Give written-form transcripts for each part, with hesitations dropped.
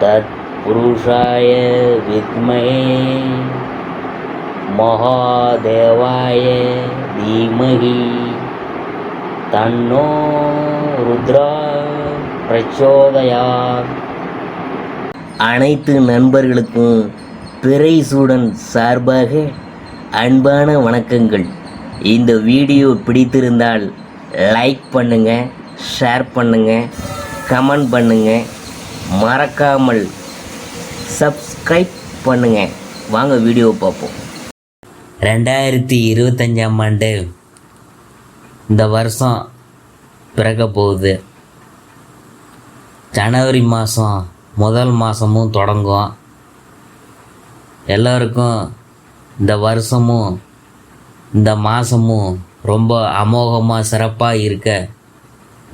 तत्पुरुषाय विद्महे महादेवाय धीमहि तन्नो रुद्रा प्रचोदयात्. அனைத்து நண்பர்களுக்கும் பிறைசூடன் சார்பாக அன்பான வணக்கங்கள். இந்த வீடியோ பிடித்திருந்தால் லைக் பண்ணுங்கள், ஷேர் பண்ணுங்கள், கமெண்ட் பண்ணுங்கள், மறக்காமல் சப்ஸ்கிரைப் பண்ணுங்கள். வாங்க வீடியோவை பார்ப்போம். 2025ஆம் ஆண்டு இந்த வருஷம் பிறக்க போகுது. ஜனவரி மாதம் முதல் மாதமும் தொடங்கும். எல்லோருக்கும் இந்த வருஷமும் இந்த மாதமும் ரொம்ப அமோகமாக சிறப்பாக இருக்க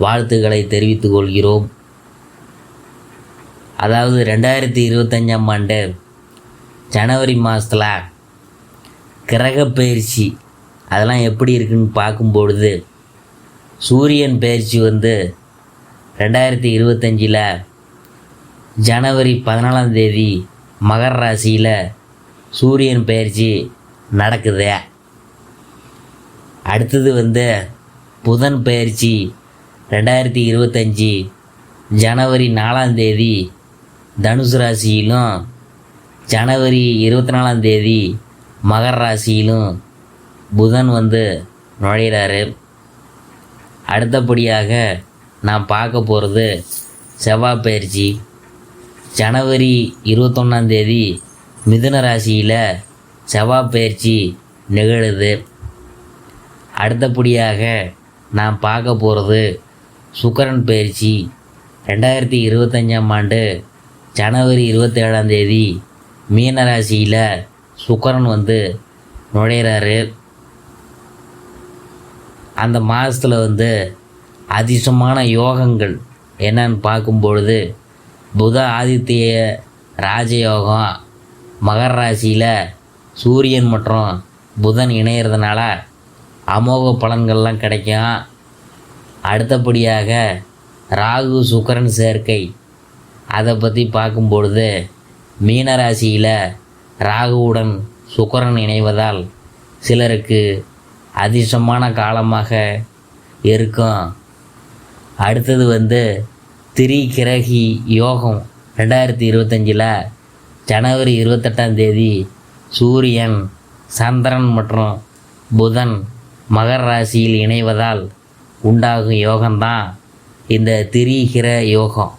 வாழ்த்துக்களை தெரிவித்துக் கொள்கிறோம். அதாவது 2025ஆம் ஆண்டு ஜனவரி மாதத்தில் கிரக பயிற்சி அதெல்லாம் எப்படி இருக்குன்னு பார்க்கும்பொழுது, சூரியன் பயிற்சி 2025 ஜனவரி 14ஆம் தேதி மகர ராசியில் சூரியன் பயிற்சி நடக்குது. அடுத்தது புதன் பயிற்சி 2025 ஜனவரி 4ஆம் தேதி தனுசு ராசியிலும், ஜனவரி 24ஆம் தேதி மகர ராசியிலும் புதன் நுழைகிறாரு. அடுத்தபடியாக நான் பார்க்க போகிறது செவ்வாய் பயிற்சி. ஜனவரி 21ஆம் தேதி மிதுன ராசியில் செவ்வாய் பயிற்சி நிகழுது. அடுத்தபடியாக நான் பார்க்க போகிறது சுக்கிரன் பயிற்சி. 2025ஆம் ஆண்டு ஜனவரி 27ஆம் தேதி மீன ராசியில் சுக்கிரன் நுழைகிறாரு. அந்த மாதத்தில் அதிசயமான யோகங்கள் என்னன்னு பார்க்கும்பொழுது, புத ஆதித்ய ராஜயோகம், மகர ராசியில் சூரியன் மற்றும் புதன் இணையிறதுனால அமோக பலன்கள்லாம் கிடைக்கும். அடுத்தபடியாக ராகு சுக்கிரன் சேர்க்கை, அதை பற்றி பார்க்கும்பொழுது மீன ராசியில் ராகுவுடன் சுக்கிரன் இணைவதால் சிலருக்கு அதிர்ஷ்டமான காலமாக இருக்கும். அடுத்தது திரிகிரகி யோகம். 2025 ஜனவரி 28ஆம் தேதி சூரியன், சந்திரன் மற்றும் புதன் மகர ராசியில் இணைவதால் உண்டாகும் யோகம்தான் இந்த திரிகிர யோகம்.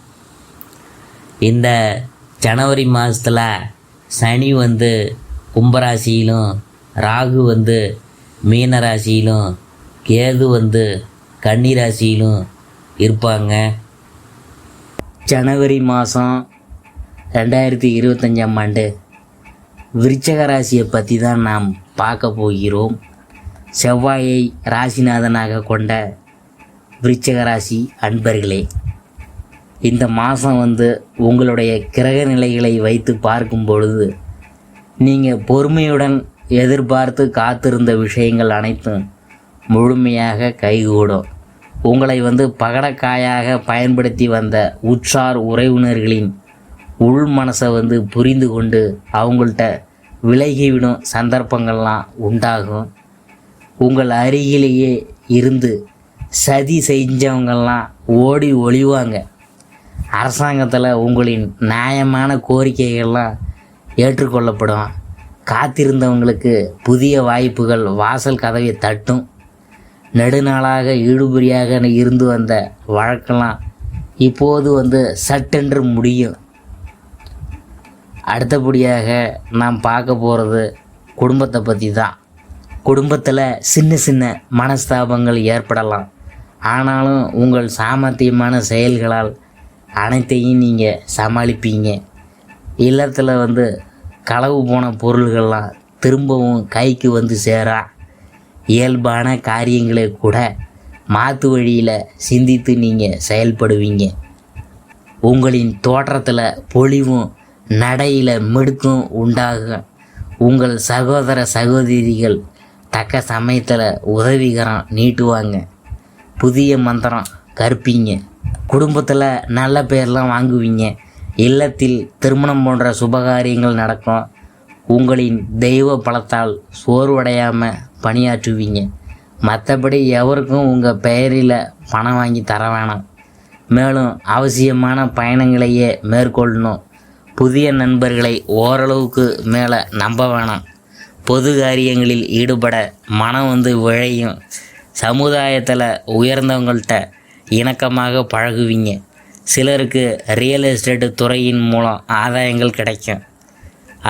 இந்த ஜனவரி மாதத்தில் சனி கும்பராசியிலும், ராகு மீன ராசியிலும், கேது கன்னி ராசியிலும் இருப்பாங்க. ஜனவரி மாதம் 2025ஆம் ஆண்டு விருச்சிக ராசியை பற்றி தான் நாம் பார்க்க போகிறோம். செவ்வாயை ராசிநாதனாக கொண்ட விருச்சிக ராசி அன்பர்களே, இந்த மாதம் உங்களுடைய கிரக நிலைகளை வைத்து பார்க்கும் பொழுது நீங்கள் பொறுமையுடன் எதிர்பார்த்து காத்திருந்த விஷயங்கள் அனைத்தும் முழுமையாக கைகூடும். உங்களை பகடக்காயாக பயன்படுத்தி வந்த உற்றார் உறவினர்களின் உள் மனசை புரிந்து கொண்டு அவங்கள்ட்ட விலகிவிடும் சந்தர்ப்பங்கள்லாம் உண்டாகும். உங்கள் அருகிலேயே இருந்து சதி செஞ்சவங்கள்லாம் ஓடி ஒளிவாங்க. அரசாங்கத்தில் உங்களின் நியாயமான கோரிக்கைகள்லாம் ஏற்றுக்கொள்ளப்படும். காத்திருந்தவங்களுக்கு புதிய வாய்ப்புகள் வாசல் கதவை தட்டும். நெடுநாளாக இழுபறியாக இருந்து வந்த வழக்கெல்லாம் இப்போது சட்டென்று முடியும். அடுத்தபடியாக நாம் பார்க்க போகிறது குடும்பத்தை பற்றி தான். குடும்பத்தில் சின்ன சின்ன மனஸ்தாபங்கள் ஏற்படலாம். ஆனாலும் உங்கள் சாமர்த்தியமான செயல்களால் அனைத்தையும் நீங்கள் சமாளிப்பீங்க. இல்லத்தில் களவு போன பொருள்கள்லாம் திரும்பவும் கைக்கு சேரா. இயல்பான காரியங்களை கூட மாற்று வழியில் சிந்தித்து நீங்கள் செயல்படுவீங்க. உங்களின் தோற்றத்தில் பொலிவும் நடையில் மிடுக்கும் உண்டாகும். உங்கள் சகோதர சகோதரிகள் தக்க சமயத்தில் உதவிகரம் நீட்டுவாங்க. புதிய மந்திரம் கற்பீங்க. குடும்பத்தில் நல்ல பேர்லாம் வாங்குவீங்க. இல்லத்தில் திருமணம் போன்ற சுபகாரியங்கள் நடக்கும். உங்களின் தெய்வ பலத்தால் சோர்வடையாமல் பணியாற்றுவீங்க. மற்றபடி எவருக்கும் உங்கள் பெயரில் பணம் வாங்கி தர வேணாம். மேலும் அவசியமான பயணங்களையே மேற்கொள்ளணும். புதிய நண்பர்களை ஓரளவுக்கு மேலே நம்ப வேணாம். பொது காரியங்களில் ஈடுபட மனம் விழையும். சமுதாயத்தில் உயர்ந்தவங்கள்ட்ட இணக்கமாக பழகுவீங்க. சிலருக்கு ரியல் எஸ்டேட்டு துறையின் மூலம் ஆதாயங்கள் கிடைக்கும்.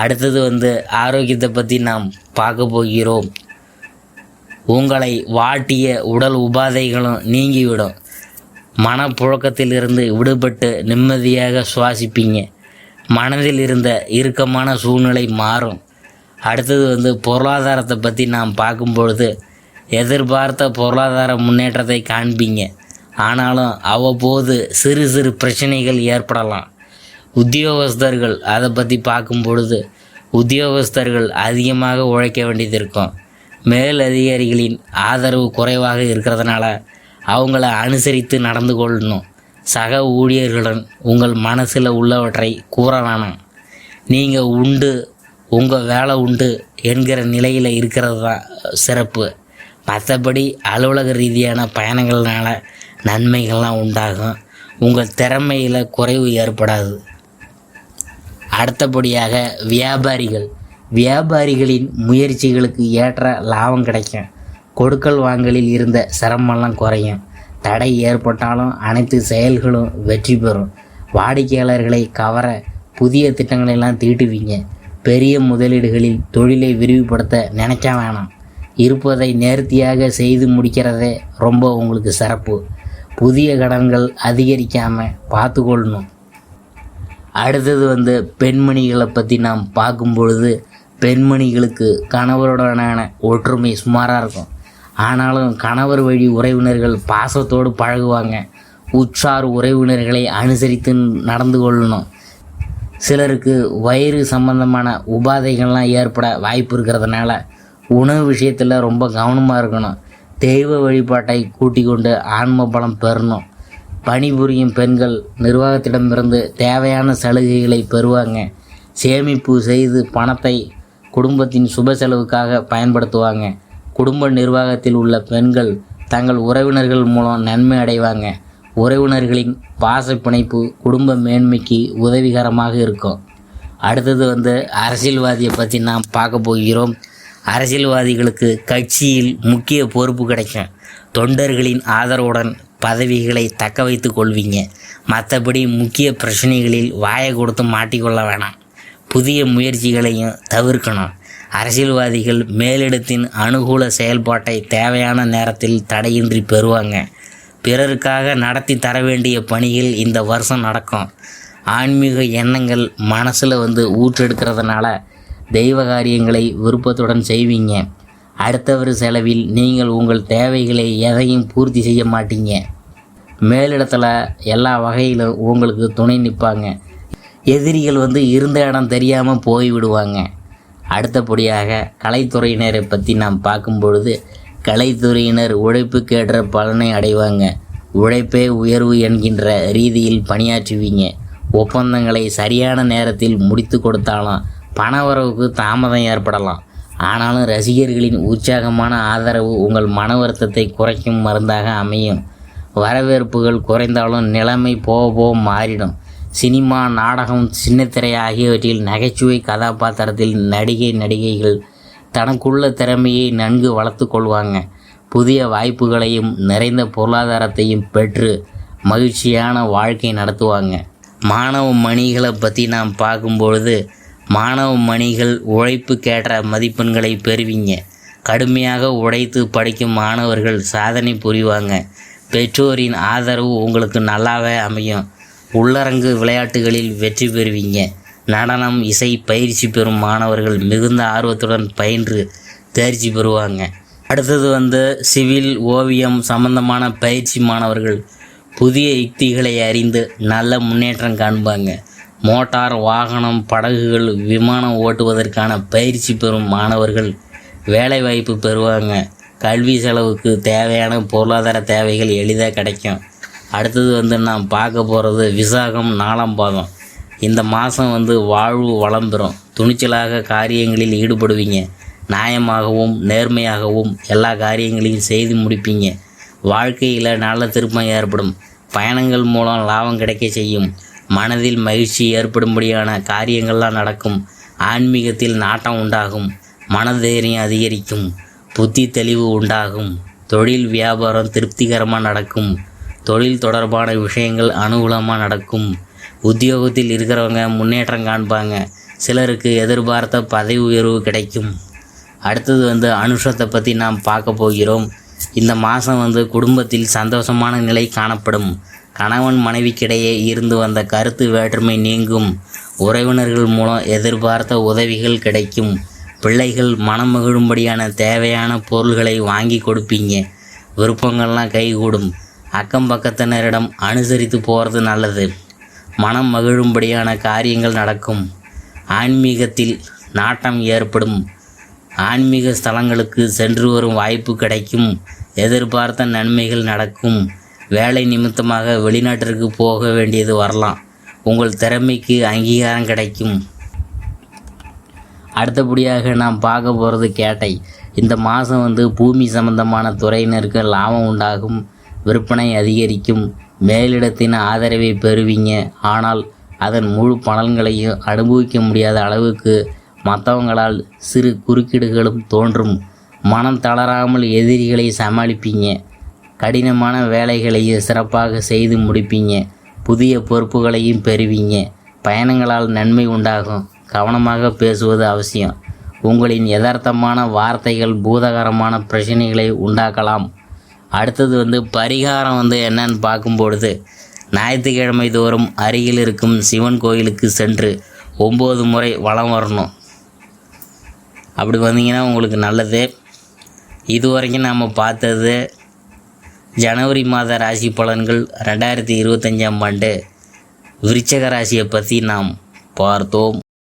அடுத்தது ஆரோக்கியத்தை பற்றி நாம் பார்க்க போகிறோம். உங்களை வாட்டிய உடல் உபாதைகளும் நீங்கிவிடும். மனப்புழக்கத்திலிருந்து விடுபட்டு நிம்மதியாக சுவாசிப்பீங்க. மனதில் இருந்த இறுக்கமான சூழ்நிலை மாறும். அடுத்தது பொருளாதாரத்தை பற்றி நாம் பார்க்கும்பொழுது எதிர்பார்த்த பொருளாதார முன்னேற்றத்தை காண்பீங்க. ஆனாலும் அவ்வப்போது சிறு சிறு பிரச்சனைகள் ஏற்படலாம். உத்தியோகஸ்தர்கள் அதை பற்றி பார்க்கும் பொழுது உத்தியோகஸ்தர்கள் அதிகமாக உழைக்க வேண்டியது இருக்கும். மேல் அதிகாரிகளின் ஆதரவு குறைவாக இருக்கிறதுனால அவங்கள அனுசரித்து நடந்து கொள்ளணும். சக ஊழியர்களுடன் உங்கள் மனசில் உள்ளவற்றை கூற வேணாம். நீங்கள் உண்டு, உங்கள் வேலை உண்டு என்கிற நிலையில் இருக்கிறது தான் சிறப்பு. மற்றபடி அலுவலக ரீதியான பயணங்கள்னால நன்மைகள்லாம் உண்டாகும். உங்கள் திறமையில் குறைவு ஏற்படாது. அடுத்தபடியாக வியாபாரிகளின் முயற்சிகளுக்கு ஏற்ற லாபம் கிடைக்கும். கொடுக்கல் வாங்கலில் இருந்த சிரமம்லாம் குறையும். தடை ஏற்பட்டாலும் அனைத்து செயல்களும் வெற்றி பெறும். வாடிக்கையாளர்களை கவர புதிய திட்டங்களெல்லாம் தீட்டுவீங்க. பெரிய முதலீடுகளில் தொழிலை விரிவுபடுத்த நினைக்க வேணாம். இருப்பதை நேர்த்தியாக செய்து முடிக்கிறதே ரொம்ப உங்களுக்கு சிறப்பு. புதிய கடன்கள் அதிகரிக்காமல் பார்த்துக்கொள்ளணும். அடுத்தது பெண்மணிகளை பற்றி நாம் பார்க்கும் பொழுது பெண்மணிகளுக்கு கணவருடனான ஒற்றுமை சுமாராக இருக்கும். ஆனாலும் கணவர் வழி உறவினர்கள் பாசத்தோடு பழகுவாங்க. உற்றார் உறவினர்களை அனுசரித்து நடந்து கொள்ளணும். சிலருக்கு வயிறு சம்பந்தமான உபாதைகள்லாம் ஏற்பட வாய்ப்பு இருக்கிறதுனால உணவு விஷயத்தில் ரொம்ப கவனமாக இருக்கணும். தெய்வ வழிபாட்டை கூட்டி கொண்டு ஆன்ம பலம் பெறணும். பணிபுரியும் பெண்கள் நிர்வாகத்திடமிருந்து தேவையான சலுகைகளை பெறுவாங்க. சேமிப்பு செய்து பணத்தை குடும்பத்தின் சுப செலவுக்காக பயன்படுத்துவாங்க. குடும்ப நிர்வாகத்தில் உள்ள பெண்கள் தங்கள் உறவினர்கள் மூலம் நன்மை அடைவாங்க. உறவினர்களின் பாச பிணைப்பு குடும்ப மேன்மைக்கு உதவிகரமாக இருக்கும். அடுத்தது அரசியல்வாதியை பற்றி நாம் பார்க்க போகிறோம். அரசியல்வாதிகளுக்கு கட்சியில் முக்கிய பொறுப்பு கிடைக்கும். தொண்டர்களின் ஆதரவுடன் பதவிகளை தக்க வைத்து கொள்வீங்க. மற்றபடி முக்கிய பிரச்சனைகளில் வாயை கொடுத்து மாட்டிக்கொள்ள வேணாம். புதிய முயற்சிகளையும் தவிர்க்கணும். அரசியல்வாதிகள் மேலிடத்தின் அனுகூல செயல்பாட்டை தேவையான நேரத்தில் தடையின்றி பெறுவாங்க. பிறருக்காக நடத்தி தர வேண்டிய பணிகள் இந்த வருஷம் நடக்கும். ஆன்மீக எண்ணங்கள் மனசில் ஊற்றெடுக்கிறதுனால தெய்வ காரியங்களை விருப்பத்துடன் செய்வீங்க. அடுத்தவர் செலவில் நீங்கள் உங்கள் தேவைகளை எதையும் பூர்த்தி செய்ய மாட்டீங்க. மேலிடத்தில் எல்லா வகையிலும் உங்களுக்கு துணை நிற்பாங்க. எதிரிகள் இருந்த இடம் தெரியாமல் போய்விடுவாங்க. அடுத்தபடியாக கலைத்துறையினரை பற்றி நாம் பார்க்கும் பொழுது கலைத்துறையினர் உழைப்புக்கேற்ற பலனை அடைவாங்க. உழைப்பே உயர்வு என்கின்ற ரீதியில் பணியாற்றுவீங்க. ஒப்பந்தங்களை சரியான நேரத்தில் முடித்து கொடுத்தாலும் பணவரவுக்கு தாமதம் ஏற்படலாம். ஆனாலும் ரசிகர்களின் உற்சாகமான ஆதரவு உங்கள் மன வருத்தத்தை குறைக்கும் மருந்தாக அமையும். வரவேற்புகள் குறைந்தாலும் நிலைமை போக போக மாறிடும். சினிமா, நாடகம், சின்னத்திரை ஆகியவற்றில் நகைச்சுவை கதாபாத்திரத்தில் நடிகைகள் தனக்குள்ள திறமையை நன்கு வளர்த்து கொள்வாங்க. புதிய வாய்ப்புகளையும் நிறைந்த பொருளாதாரத்தையும் பெற்று மகிழ்ச்சியான வாழ்க்கை நடத்துவாங்க. மாணவ மணிகளை பற்றி நாம் பார்க்கும்பொழுது மாணவ மணிகள் உழைப்புக்கேற்ற மதிப்பெண்களை பெறுவீங்க. கடுமையாக உழைத்து படிக்கும் மாணவர்கள் சாதனை புரிவாங்க. பெற்றோரின் ஆதரவு உங்களுக்கு நல்லாவே அமையும். உள்ளரங்கு விளையாட்டுகளில் வெற்றி பெறுவீங்க. நடனம், இசை பயிற்சி பெறும் மாணவர்கள் மிகுந்த ஆர்வத்துடன் பயின்று தேர்ச்சி பெறுவாங்க. அடுத்தது சிவில், ஓவியம் சம்பந்தமான பயிற்சி மாணவர்கள் புதிய யுக்திகளை அறிந்து நல்ல முன்னேற்றம் காண்பாங்க. மோட்டார் வாகனம், படகுகள், விமானம் ஓட்டுவதற்கான பயிற்சி பெறும் மாணவர்கள் வேலைவாய்ப்பு பெறுவாங்க. கல்வி செலவுக்கு தேவையான பொருளாதார தேவைகள் எளிதாக கிடைக்கும். அடுத்தது நாம் பார்க்க போகிறது விசாகம் 4ஆம் பாதம். இந்த மாதம் வாழ்வு வளம் பெறும். துணிச்சலாக காரியங்களில் ஈடுபடுவீங்க. நியாயமாகவும் நேர்மையாகவும் எல்லா காரியங்களையும் செய்து முடிப்பீங்க. வாழ்க்கையில் நல்ல திருப்பம் ஏற்படும். பயணங்கள் மூலம் லாபம் கிடைக்க செய்யும். மனதில் மகிழ்ச்சி ஏற்படும்படியான காரியங்கள்லாம் நடக்கும். ஆன்மீகத்தில் நாட்டம் உண்டாகும். மனதைரியம் அதிகரிக்கும். புத்தி தெளிவு உண்டாகும். தொழில் வியாபாரம் திருப்திகரமாக நடக்கும். தொழில் தொடர்பான விஷயங்கள் அனுகூலமாக நடக்கும். உத்தியோகத்தில் இருக்கிறவங்க முன்னேற்றம் காண்பாங்க. சிலருக்கு எதிர்பார்த்த பதவி உயர்வு கிடைக்கும். அடுத்தது அனுஷத்தை பற்றி நாம் பார்க்க போகிறோம். இந்த மாதம் குடும்பத்தில் சந்தோஷமான நிலை காணப்படும். கணவன் மனைவிக்கிடையே இருந்து வந்த கருத்து வேற்றுமை நீங்கும். உறவினர்கள் மூலம் எதிர்பார்த்த உதவிகள் கிடைக்கும். பிள்ளைகள் மனம் மகிழும்படியான தேவையான பொருள்களை வாங்கி கொடுப்பீங்க. விருப்பங்கள்லாம் கைகூடும். அக்கம் பக்கத்தினரிடம் அனுசரித்து போகிறது நல்லது. மனம் மகிழும்படியான காரியங்கள் நடக்கும். ஆன்மீகத்தில் நாட்டம் ஏற்படும். ஆன்மீக ஸ்தலங்களுக்கு சென்று வரும் வாய்ப்பு கிடைக்கும். எதிர்பார்த்த நன்மைகள் நடக்கும். வேலை நிமித்தமாக வெளிநாட்டிற்கு போக வேண்டியது வரலாம். உங்கள் திறமைக்கு அங்கீகாரம் கிடைக்கும். அடுத்தபடியாக நாம் பார்க்க போகிறது கேட்டை. இந்த மாதம் பூமி சம்பந்தமான துறையினருக்கு லாபம் உண்டாகும். விற்பனை அதிகரிக்கும். மேலிடத்தின் ஆதரவை பெறுவீங்க. ஆனால் அதன் முழு பலன்களையும் அனுபவிக்க முடியாத அளவுக்கு மற்றவங்களால் சிறு குறுக்கீடுகளும் தோன்றும். மனம் தளராமல் எதிரிகளை சமாளிப்பீங்க. கடினமான வேலைகளையும் சிறப்பாக செய்து முடிப்பீங்க. புதிய பொறுப்புகளையும் பெறுவீங்க. பயணங்களால் நன்மை உண்டாகும். கவனமாக பேசுவது அவசியம். உங்களின் யதார்த்தமான வார்த்தைகள் பூதகரமான பிரச்சனைகளை உண்டாக்கலாம். அடுத்தது பரிகாரம் என்னன்னு பார்க்கும்பொழுது, ஞாயிற்றுக்கிழமை தோறும் அருகில் இருக்கும் சிவன் கோயிலுக்கு சென்று 9 முறை வலம் வரணும். அப்படி வந்தீங்கன்னா உங்களுக்கு நல்லது. இதுவரைக்கும் நாம் பார்த்தது ஜனவரி மாத ராசி பலன்கள் 2025ஆம் ஆண்டு விருச்சிக ராசியை பற்றி நாம் பார்த்தோம்.